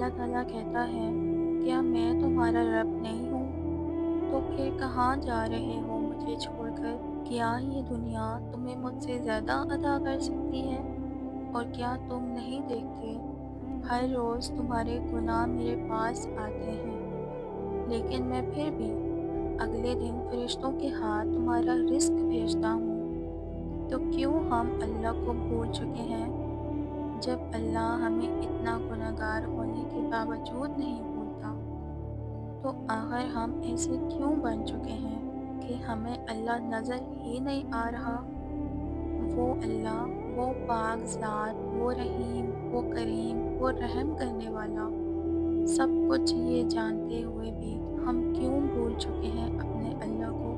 اللہ تعالیٰ کہتا ہے، کیا میں تمہارا رب نہیں ہوں؟ تو پھر کہاں جا رہے ہو مجھے چھوڑ کر؟ کیا یہ دنیا تمہیں مجھ سے زیادہ عطا کر سکتی ہے؟ اور کیا تم نہیں دیکھتے ہر روز تمہارے گناہ میرے پاس آتے ہیں، لیکن میں پھر بھی اگلے دن فرشتوں کے ہاتھ تمہارا رزق بھیجتا ہوں۔ تو کیوں ہم اللہ کو بھول چکے ہیں، جب اللہ ہمیں اتنا گنہگار ہونے کے باوجود نہیں بھولتا؟ تو آخر ہم ایسے کیوں بن چکے ہیں کہ ہمیں اللہ نظر ہی نہیں آ رہا؟ وہ اللہ، وہ پاک ذات، وہ رحیم، وہ کریم، وہ رحم کرنے والا، سب کچھ یہ جانتے ہوئے بھی ہم کیوں بھول چکے ہیں اپنے اللہ کو؟